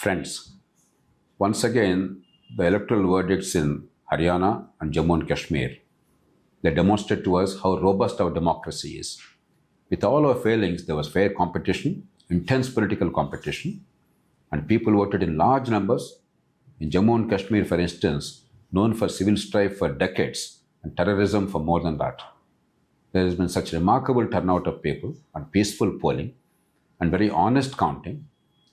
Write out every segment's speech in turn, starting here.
Friends, once again, the electoral verdicts in Haryana and Jammu and Kashmir, they demonstrate to us how robust our democracy is. With all our failings, there was fair competition, intense political competition, and people voted in large numbers. In Jammu and Kashmir, for instance, known for civil strife for decades and terrorism for more than that. There has been such remarkable turnout of people and peaceful polling and very honest counting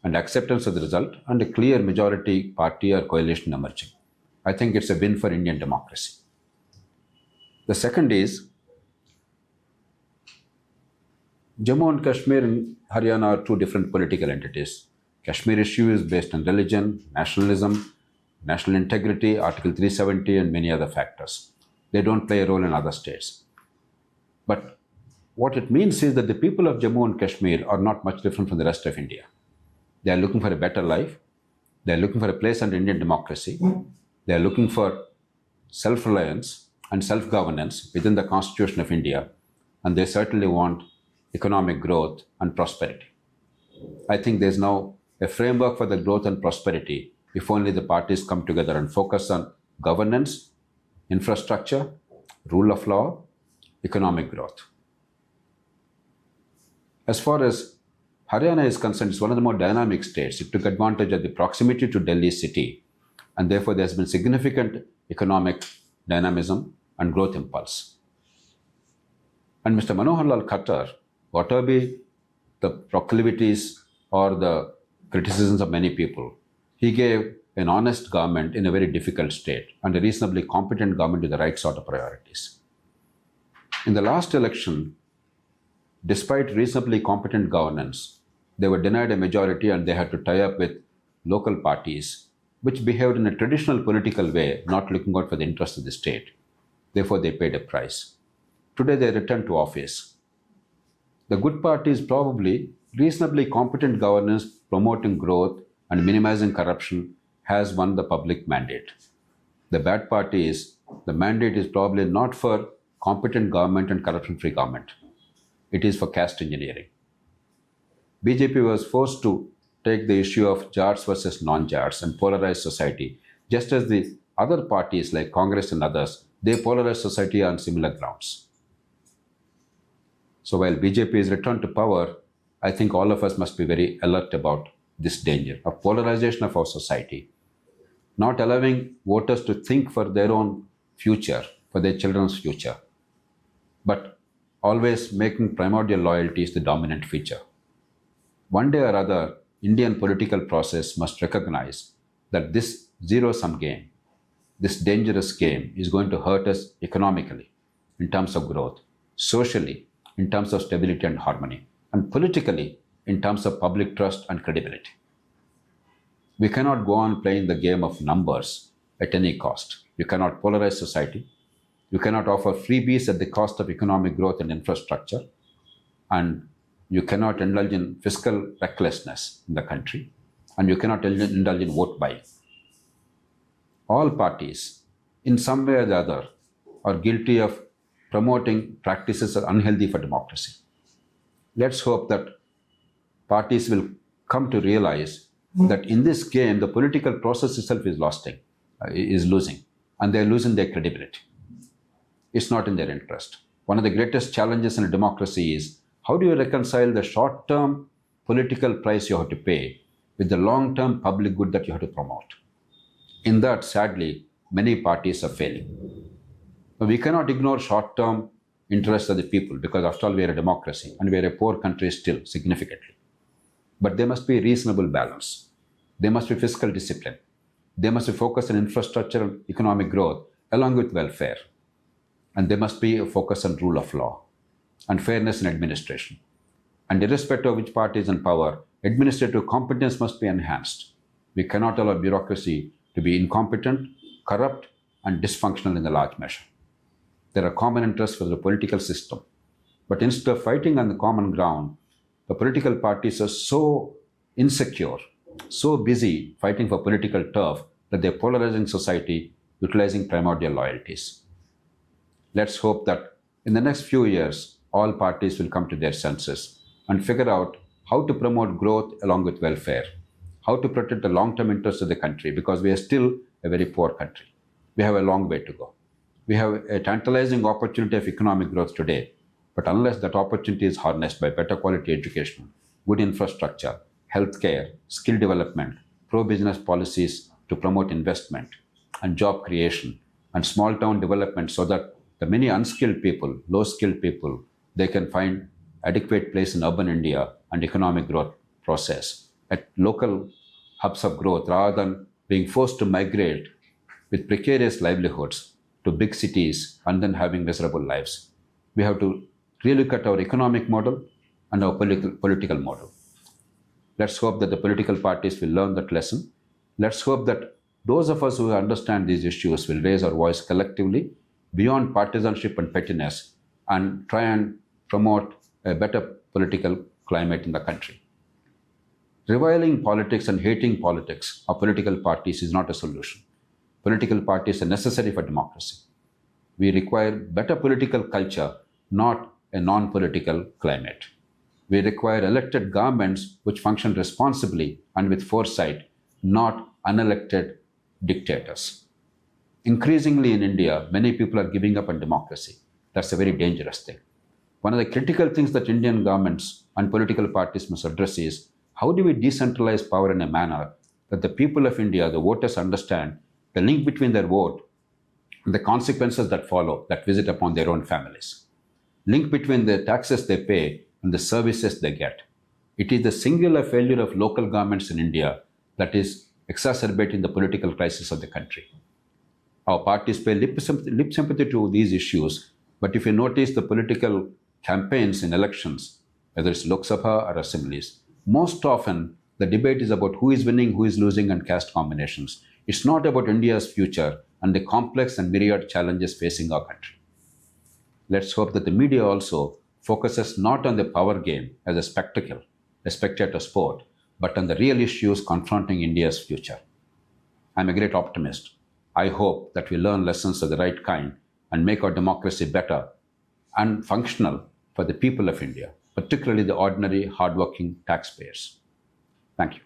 and acceptance of the result and a clear majority party or coalition emerging. I think it's a win for Indian democracy. The second is Jammu and Kashmir and Haryana are two different political entities. Kashmir issue is based on religion, nationalism, national integrity, Article 370, and many other factors. They don't play a role in other states. But what it means is that the people of Jammu and Kashmir are not much different from the rest of India. They are looking for a better life. They are looking for a place under Indian democracy. They are looking for self-reliance and self-governance within the Constitution of India. And they certainly want economic growth and prosperity. I think there's now a framework for the growth and prosperity if only the parties come together and focus on governance, infrastructure, rule of law, economic growth. As far as Haryana is concerned, it's one of the more dynamic states. It took advantage of the proximity to Delhi city, and therefore there's been significant economic dynamism and growth impulse. And Mr. Manohar Lal Khattar, whatever be the proclivities or the criticisms of many people, he gave an honest government in a very difficult state and a reasonably competent government with the right sort of priorities. In the last election, despite reasonably competent governance, they were denied a majority and they had to tie up with local parties which behaved in a traditional political way, not looking out for the interests of the state. Therefore, they paid a price. Today, they returned to office. The good party is probably reasonably competent governance, promoting growth and minimizing corruption has won the public mandate. The bad party is the mandate is probably not for competent government and corruption-free government. It is for caste engineering. BJP was forced to take the issue of Jats versus non-Jats and polarize society, just as the other parties like Congress and others, they polarize society on similar grounds. So while BJP is returned to power, I think all of us must be very alert about this danger of polarization of our society, not allowing voters to think for their own future, for their children's future, but always making primordial loyalty is the dominant feature. One day or other, Indian political process must recognize that this zero-sum game, this dangerous game is going to hurt us economically in terms of growth, socially in terms of stability and harmony, and politically in terms of public trust and credibility. We cannot go on playing the game of numbers at any cost. You cannot polarize society. You cannot offer freebies at the cost of economic growth and infrastructure. And you cannot indulge in fiscal recklessness in the country. And you cannot indulge in vote buying. All parties, in some way or the other, are guilty of promoting practices that are unhealthy for democracy. Let's hope that parties will come to realize that in this game, the political process itself is losing, and they're losing their credibility. It's not in their interest. One of the greatest challenges in a democracy is how do you reconcile the short-term political price you have to pay with the long-term public good that you have to promote? In that, sadly, many parties are failing. But we cannot ignore short-term interests of the people because, after all, we are a democracy and we are a poor country still, significantly. But there must be reasonable balance. There must be fiscal discipline. There must be focus on infrastructure and economic growth along with welfare. And there must be a focus on rule of law and fairness in administration. And irrespective of which party is in power, administrative competence must be enhanced. We cannot allow bureaucracy to be incompetent, corrupt, and dysfunctional in a large measure. There are common interests for the political system. But instead of fighting on the common ground, the political parties are so insecure, so busy fighting for political turf that they're polarizing society, utilizing primordial loyalties. Let's hope that in the next few years, all parties will come to their senses and figure out how to promote growth along with welfare, how to protect the long-term interests of the country, because we are still a very poor country. We have a long way to go. We have a tantalizing opportunity of economic growth today, but unless that opportunity is harnessed by better quality education, good infrastructure, healthcare, skill development, pro-business policies to promote investment and job creation, and small town development, so that the many unskilled people, low skilled people, they can find adequate place in urban India and economic growth process at local hubs of growth, rather than being forced to migrate with precarious livelihoods to big cities and then having miserable lives. We have to relook at our economic model and our political model. Let's hope that the political parties will learn that lesson. Let's hope that those of us who understand these issues will raise our voice collectively beyond partisanship and pettiness and try and promote a better political climate in the country. Reviling politics and hating politics or political parties is not a solution. Political parties are necessary for democracy. We require better political culture, not a non-political climate. We require elected governments which function responsibly and with foresight, not unelected dictators. Increasingly in India, many people are giving up on democracy. That's a very dangerous thing. One of the critical things that Indian governments and political parties must address is, how do we decentralize power in a manner that the people of India, the voters, understand the link between their vote and the consequences that follow, that visit upon their own families. Link between the taxes they pay and the services they get. It is the singular failure of local governments in India that is exacerbating the political crisis of the country. Our parties pay lip sympathy to these issues, but if you notice the political campaigns in elections, whether it's Lok Sabha or assemblies, most often the debate is about who is winning, who is losing, and caste combinations. It's not about India's future and the complex and myriad challenges facing our country. Let's hope that the media also focuses not on the power game as a spectacle, a spectator sport, but on the real issues confronting India's future. I'm a great optimist. I hope that we learn lessons of the right kind and make our democracy better and functional for the people of India, particularly the ordinary, hardworking taxpayers. Thank you.